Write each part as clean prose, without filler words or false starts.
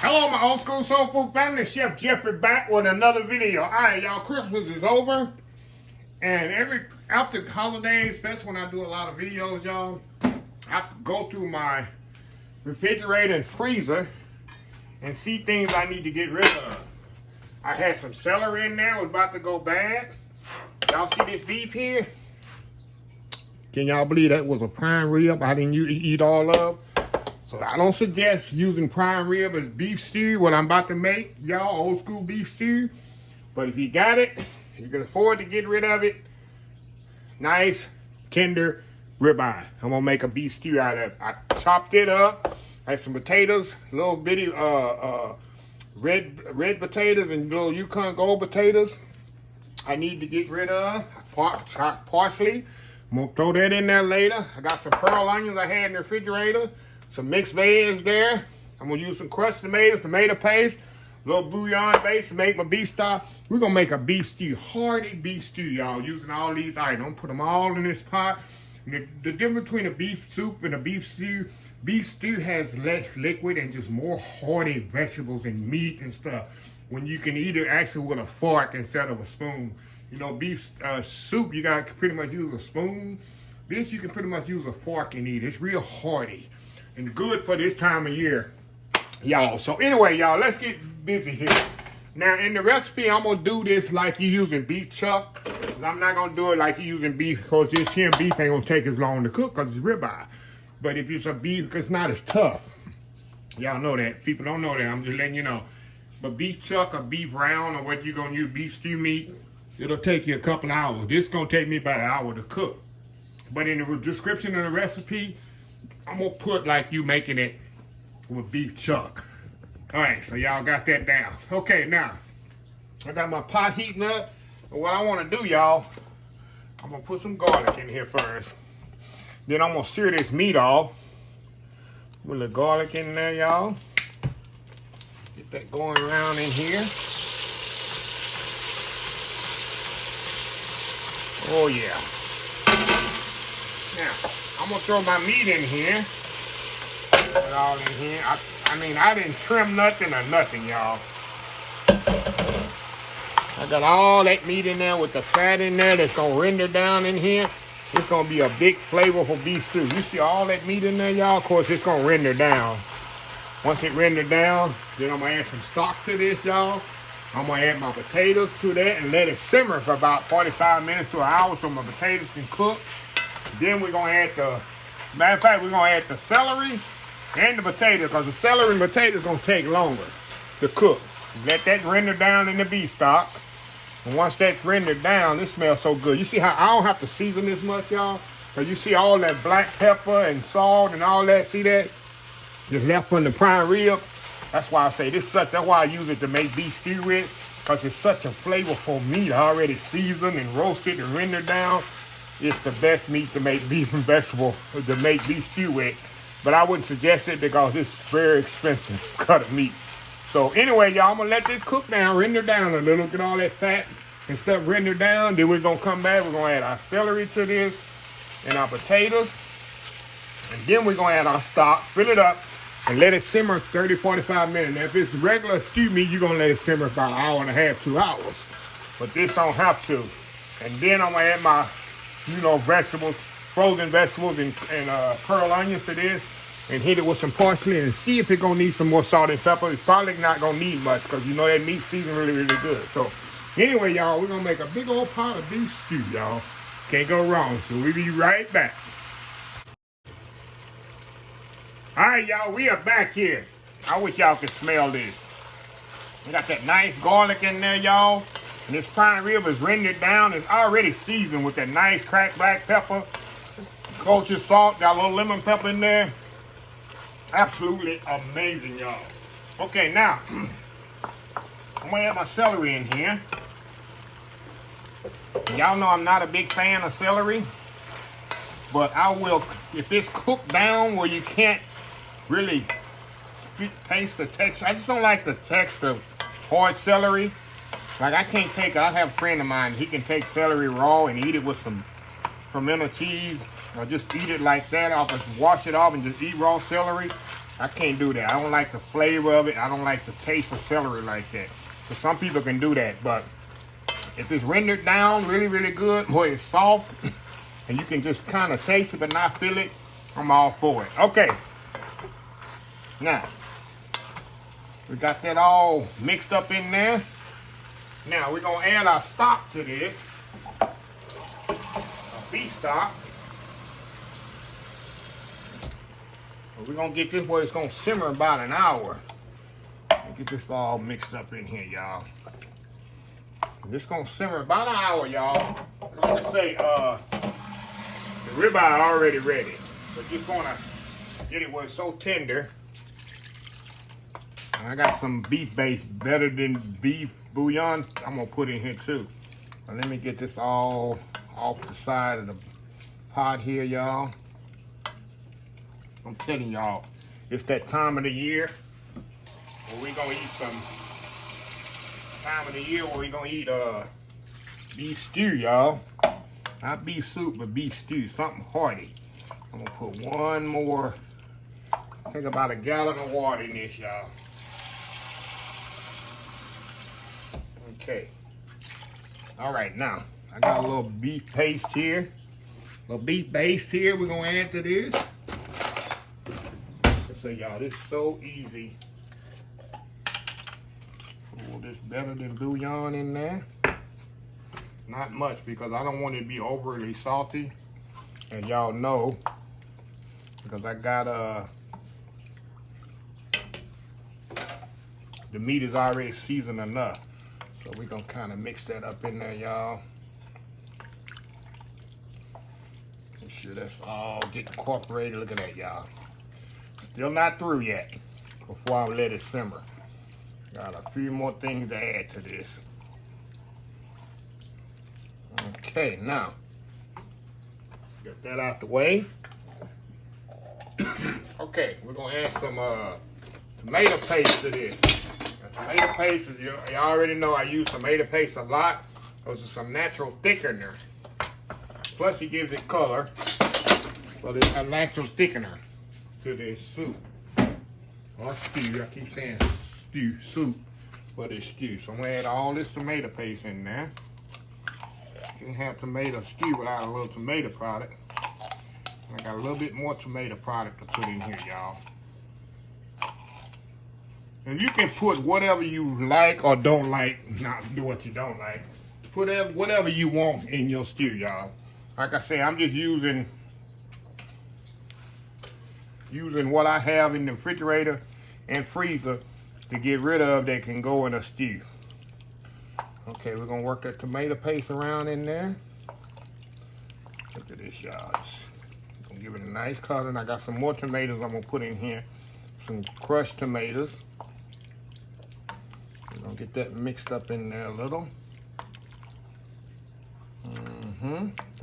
Hello, my old school soul food family. Chef Jeffrey back with another video. All right, y'all, Christmas is over. And after holidays, especially when I do a lot of videos, y'all, I go through my refrigerator and freezer and see things I need to get rid of. I had some celery in there. It was about to go bad. Y'all see this beef here? Can y'all believe that was a prime rib I didn't eat all of? So I don't suggest using prime rib as beef stew, what I'm about to make, y'all, old school beef stew. But if you got it, you can afford to get rid of it, nice, tender ribeye. I'm gonna make a beef stew out of it. I chopped it up, had some potatoes, little bitty red potatoes and little Yukon Gold potatoes I need to get rid of. Parsley, I'm gonna throw that in there later. I got some pearl onions I had in the refrigerator. Some mixed veggies there. I'm gonna use some crushed tomatoes, tomato paste, a little bouillon base to make my beef stock. We're gonna make a beef stew, hearty beef stew, y'all, using all these items. Put them all in this pot. And the difference between a beef soup and a beef stew has less liquid and just more hearty vegetables and meat and stuff. When you can eat it actually with a fork instead of a spoon. You know, beef soup, you gotta pretty much use a spoon. This, you can pretty much use a fork and eat. It's real hearty and good for this time of year, y'all. So anyway, y'all, let's get busy here. Now, in the recipe, I'm gonna do this like you're using beef chuck. I'm not gonna do it like you're using beef, because this here beef ain't gonna take as long to cook because it's ribeye. But if it's a beef, it's not as tough. Y'all know that. People don't know that. I'm just letting you know. But beef chuck or beef round or what you're gonna use, beef stew meat, it'll take you a couple hours. This is gonna take me about an hour to cook. But in the description of the recipe, I'm gonna put like you making it with beef chuck. All right, so y'all got that down. Okay, now, I got my pot heating up. And what I wanna do, y'all, I'm gonna put some garlic in here first. Then I'm gonna sear this meat off with the garlic in there, y'all. Get that going around in here. Oh yeah. Now, I'm gonna throw my meat in here. Put it all in here. I mean, I didn't trim nothing or nothing, y'all. I got all that meat in there with the fat in there that's gonna render down in here. It's gonna be a big flavorful beef stew. You see all that meat in there, y'all? Of course, it's gonna render down. Once it renders down, then I'm gonna add some stock to this, y'all. I'm gonna add my potatoes to that and let it simmer for about 45 minutes to an hour so my potatoes can cook. Then we're gonna add matter of fact, we're gonna add the celery and the potato, because the celery and potato is gonna take longer to cook. Let that render down in the beef stock. And once that's rendered down, it smells so good. You see how I don't have to season this much, y'all? Because you see all that black pepper and salt and all that, see that? Just left from the prime rib. That's why I say this that's why I use it to make beef stew with, because it's such a flavorful meat already seasoned and roasted and rendered down. It's the best meat to make beef and vegetable, to make beef stew with. But I wouldn't suggest it because it's very expensive cut of meat. So anyway, y'all, I'm gonna let this cook down, render down a little, get all that fat and stuff rendered down. Then we're gonna come back, we're gonna add our celery to this and our potatoes. And then we're gonna add our stock, fill it up, and let it simmer 30, 45 minutes. Now, if it's regular stew meat, you're gonna let it simmer about an hour and a half, 2 hours. But this don't have to. And then I'm gonna add my, vegetables, frozen vegetables and pearl onions to this, and hit it with some parsley and see if it's gonna need some more salt and pepper. It's probably not gonna need much because you know that meat seasoned really, really good. So anyway, y'all, we're gonna make a big old pot of beef stew, y'all. Can't go wrong. So we'll be right back. All right, y'all, we are back here. I wish y'all could smell this. We got that nice garlic in there, y'all. And this prime rib is rendered down. It's already seasoned with that nice cracked black pepper, kosher salt, got a little lemon pepper in there. Absolutely amazing, y'all. Okay, now, I'm gonna add my celery in here. Y'all know I'm not a big fan of celery, but I will, if it's cooked down where you can't really taste the texture. I just don't like the texture of hard celery. Like, I can't take it. I have a friend of mine, he can take celery raw and eat it with some pimento cheese, or just eat it like that, or just wash it off and just eat raw celery. I can't do that. I don't like the flavor of it. I don't like the taste of celery like that. So some people can do that, but if it's rendered down really, really good, where it's soft, and you can just kind of taste it but not feel it, I'm all for it. Okay. Now, we got that all mixed up in there. Now, we're going to add our stock to this. Our beef stock. We're going to get this where it's going to simmer about an hour. Get this all mixed up in here, y'all. This going to simmer about an hour, y'all. Like I say, the ribeye already ready. But just want to get it where it's so tender. I got some beef base better than beef bouillon I'm going to put in here too. Now let me get this all off the side of the pot here, y'all. I'm telling y'all, it's that time of the year where we're going to eat beef stew, y'all. Not beef soup, but beef stew, something hearty. I'm going to put one more, I think about a gallon of water in this, y'all. Okay. All right, now, I got a little beef paste here. A little beef base here we're going to add to this. So y'all, this is so easy. Pour this better than bouillon in there. Not much because I don't want it to be overly salty. And y'all know, because I got the meat is already seasoned enough. So we're gonna kind of mix that up in there, y'all. Make sure that's all get incorporated. Look at that, y'all. Still not through yet before I let it simmer. Got a few more things to add to this. Okay, now, get that out the way. Okay, we're gonna add some tomato paste to this. Now, tomato paste, is, you already know I use tomato paste a lot. Those are some natural thickener. Plus it gives it color, but it's a natural thickener to this soup or stew. I keep saying stew, soup, but it's stew. So I'm gonna add all this tomato paste in there. You can have tomato stew without a little tomato product. I got a little bit more tomato product to put in here, y'all. And you can put whatever you like or don't like, not do what you don't like. Put whatever you want in your stew, y'all. Like I say, I'm just using what I have in the refrigerator and freezer to get rid of that can go in a stew. Okay, we're gonna work that tomato paste around in there. Look at this, y'all. Gonna give it a nice color. And I got some more tomatoes I'm gonna put in here. Some crushed tomatoes. We're gonna get that mixed up in there a little.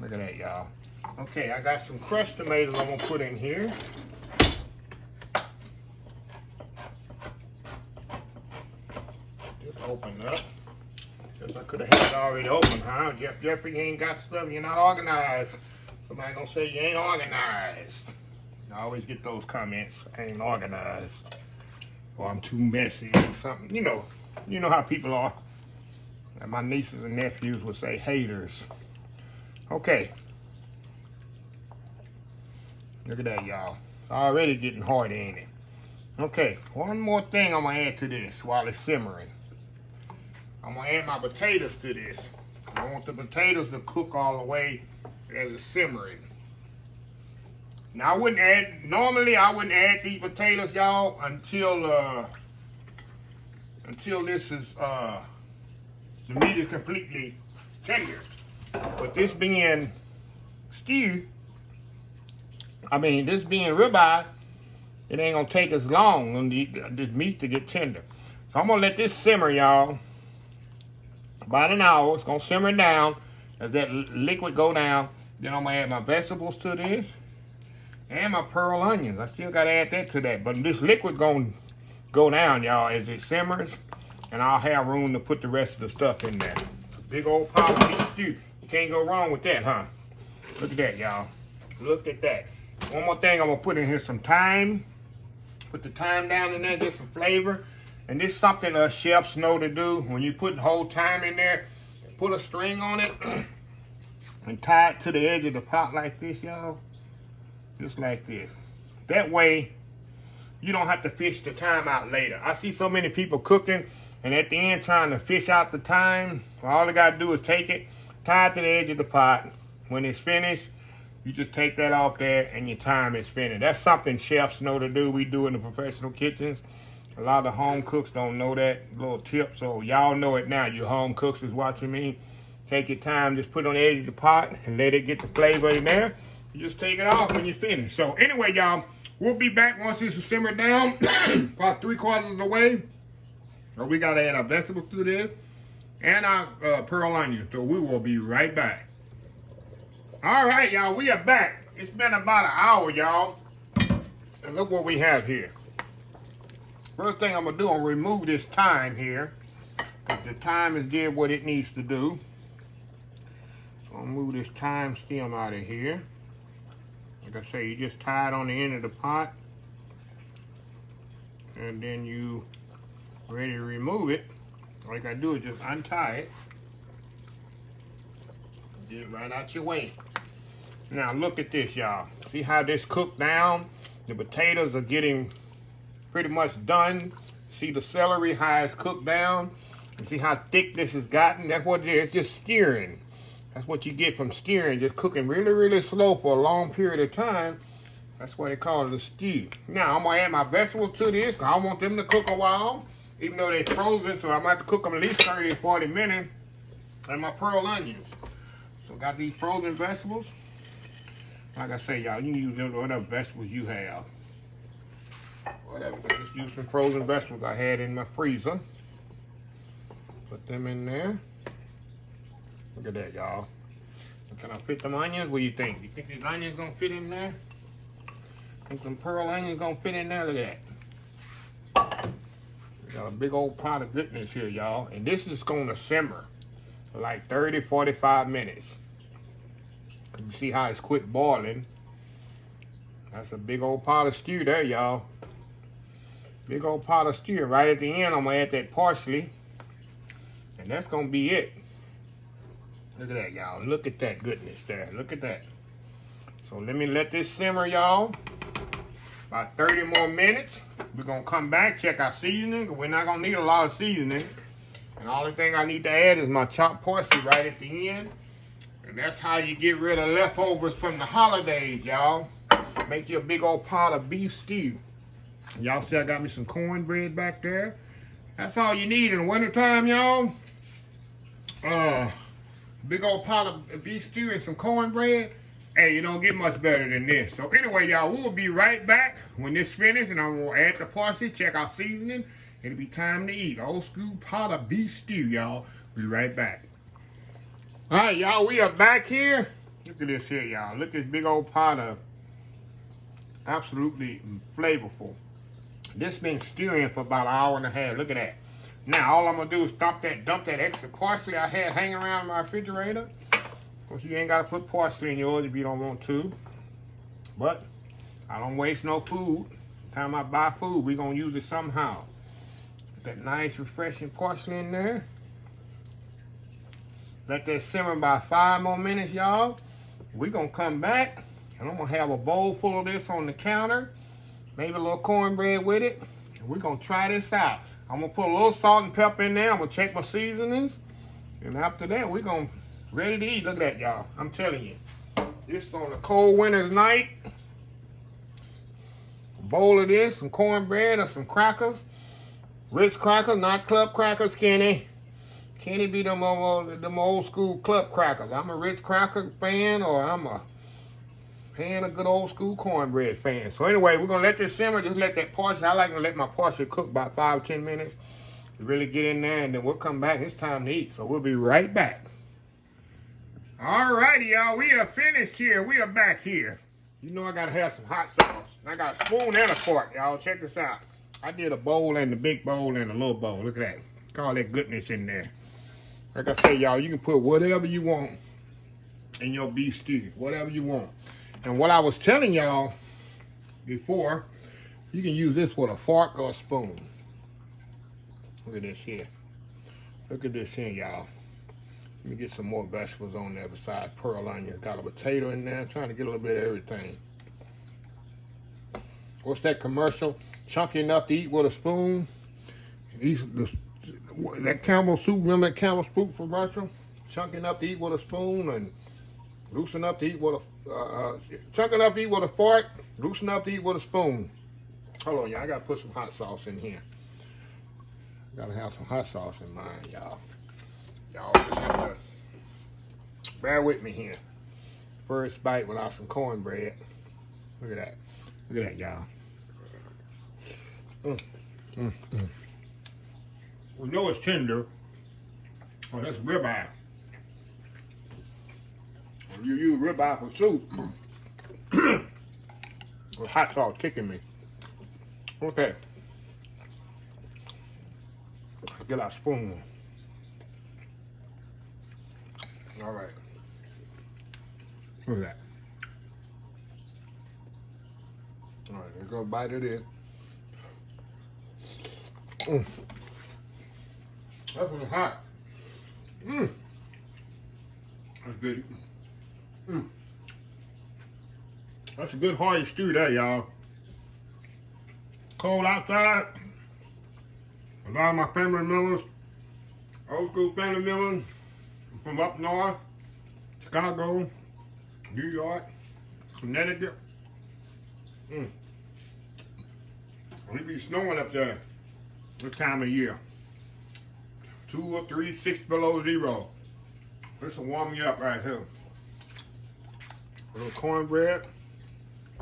Look at that, y'all. Okay, I got some crushed tomatoes I'm gonna put in here. Just open up. Guess I could have had it already open, huh? Jeffrey, you ain't got stuff, you're not organized. Somebody gonna say you ain't organized. I always get those comments, I ain't organized. Or I'm too messy or something. You know how people are. And my nieces and nephews would say haters. Okay. Look at that, y'all. Already getting hard, ain't it? Okay, one more thing I'm gonna add to this while it's simmering. I'm gonna add my potatoes to this. I want the potatoes to cook all the way as it's simmering. Now normally I wouldn't add these potatoes, y'all, until this is, the meat is completely tender. But this being stew, this being ribeye, it ain't gonna take as long on this meat to get tender. So I'm gonna let this simmer, y'all. About an hour. It's gonna simmer down as that liquid go down. Then I'm gonna add my vegetables to this and my pearl onions. I still gotta add that to that. But this liquid gonna go down, y'all, as it simmers, and I'll have room to put the rest of the stuff in there. Big old pot of beef stew. You can't go wrong with that, huh? Look at that, y'all. Look at that. One more thing, I'm gonna put in here some thyme Put the thyme down in there, get some flavor. And this is something us chefs know to do. When you put the whole thyme in there, put a string on it and tie it to the edge of the pot like this, y'all. Just like this. That way, you don't have to fish the thyme out later. I see so many people cooking and at the end trying to fish out the thyme. All they got to do is take it, tie it to the edge of the pot. When it's finished, you just take that off there and your thyme is finished. That's something chefs know to do. We do in the professional kitchens. A lot of the home cooks don't know that little tip. So y'all know it now. You home cooks is watching me. Take your time, just put it on the edge of the pot and let it get the flavor in there. You just take it off when you're finished. So anyway, y'all, we'll be back once this is simmered down, about 3/4 of the way. We got to add our vegetables to this and our pearl onions. So we will be right back. All right, y'all, we are back. It's been about an hour, y'all. And look what we have here. First thing I'm going to do, I'm going to remove this thyme here. The thyme has did what it needs to do. So I'm going to move this thyme stem out of here. Like I say, you just tie it on the end of the pot. And then you ready to remove it. All you got to do is just untie it. Get it right out your way. Now look at this, y'all. See how this cooked down? The potatoes are getting pretty much done. See the celery, how it's cooked down? And see how thick this has gotten? That's what it is. It's just steering. That's what you get from steering. Just cooking really, really slow for a long period of time. That's why they call it a stew. Now I'm gonna add my vegetables to this because I want them to cook a while, even though they're frozen. So I'm gonna have to cook them at least 30 or 40 minutes. And my pearl onions. So got these frozen vegetables. Like I say, y'all, you can use whatever vegetables you have. Whatever, just use some frozen vegetables I had in my freezer. Put them in there. Look at that, y'all. Can I fit them onions? What do you think? You think these onions gonna fit in there? Think them pearl onions gonna fit in there? Look at that. We got a big old pot of goodness here, y'all. And this is gonna simmer for like 30, 45 minutes. You see how it's quit boiling. That's a big old pot of stew there, y'all. Big old pot of stew. Right at the end, I'm gonna add that parsley. And that's gonna be it. Look at that, y'all. Look at that goodness there. Look at that. So let me let this simmer, y'all. About 30 more minutes. We're gonna come back, check our seasoning. We're not gonna need a lot of seasoning. And the only thing I need to add is my chopped parsley right at the end. And that's how you get rid of leftovers from the holidays, y'all. Make you a big old pot of beef stew. Y'all see I got me some cornbread back there. That's all you need in the wintertime, y'all. Big old pot of beef stew and some cornbread. Hey, you don't get much better than this. So anyway, y'all, we'll be right back when this finishes, and I'm gonna add the parsley, check our seasoning. It'll be time to eat. Old school pot of beef stew, y'all. Be right back. All right, y'all, we are back here. Look at this here, y'all. Look at this big old pot of absolutely flavorful. This been stewing for about an hour and a half. Look at that. Now, all I'm going to do is dump that extra parsley I had hanging around in my refrigerator. Of course, you ain't got to put parsley in yours if you don't want to. But I don't waste no food. The time I buy food, we're going to use it somehow. Put that nice, refreshing parsley in there. Let that simmer by 5 more minutes, y'all. We're going to come back, and I'm going to have a bowl full of this on the counter. Maybe a little cornbread with it. And we're going to try this out. I'm going to put a little salt and pepper in there. I'm going to check my seasonings. And after that, we're going to ready to eat. Look at that, y'all. I'm telling you. This is on a cold winter's night. A bowl of this, some cornbread or some crackers. Ritz crackers, not club crackers, Kenny. Kenny be them old school club crackers. I'm a Ritz cracker fan, or I'm a good old school cornbread fan. So anyway, we're going to let this simmer. Just let that parsley. I like to let my parsley cook about 5 or 10 minutes to really get in there, and then we'll come back. It's time to eat, so we'll be right back. All righty, y'all. We are finished here. We are back here. You know I got to have some hot sauce. I got a spoon and a fork, y'all. Check this out. I did a bowl and the big bowl and a little bowl. Look at that. Look at all that goodness in there. Like I say, y'all, you can put whatever you want in your beef stew. Whatever you want. And what I was telling y'all before, You can use this with a fork or a spoon. Look at this here. Look at this here, y'all. Let me get some more vegetables on there besides pearl onions. Got a potato in there. I'm trying to get a little bit of everything. What's that commercial? Chunky enough to eat with a spoon. That Campbell soup, remember that Campbell soup commercial? Chunky enough to eat with a spoon and loose enough to eat with a, chunky enough to eat with a fork, loose enough to eat with a spoon. Hold on, y'all. I gotta put some hot sauce in here. Gotta have some hot sauce in mind, y'all. Y'all just have to bear with me here. First bite without some cornbread. Look at that. Look at that, y'all. We know it's tender. Oh, that's ribeye. If you use ribeye for soup, the hot sauce kicking me. Okay. Let's get our spoon. All right. Look at that. All right, we're gonna bite it in. That one's hot. That's good. That's a good hearty stew there, y'all. Cold outside. A lot of my family members, old school family members from up north, Chicago, New York, Connecticut. It be snowing up there this time of year. 2 or 3, 6 below zero. This will warm you up right here. A little cornbread.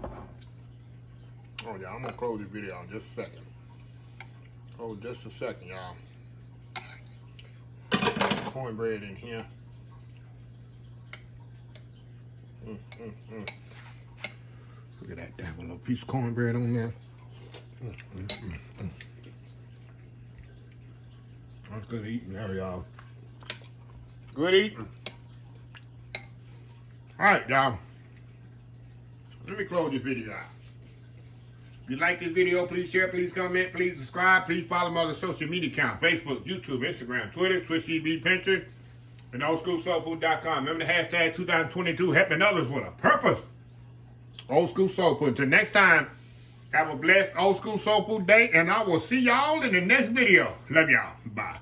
Oh yeah, I'm gonna close this video in just a second. Oh, just a second, y'all. Cornbread in here. Look at that, have a little piece of cornbread on there. That's good eating there, y'all. Good eating. All right, y'all. Let me close this video out. If you like this video, please share, please comment, please subscribe, please follow my other social media accounts: Facebook, YouTube, Instagram, Twitter, Twitch TV, Pinterest, and oldschoolsoulfood.com. Remember the hashtag 2022, helping others with a purpose. Old School Soul Food. Until next time, have a blessed Old School Soul Food day, and I will see y'all in the next video. Love y'all. Bye.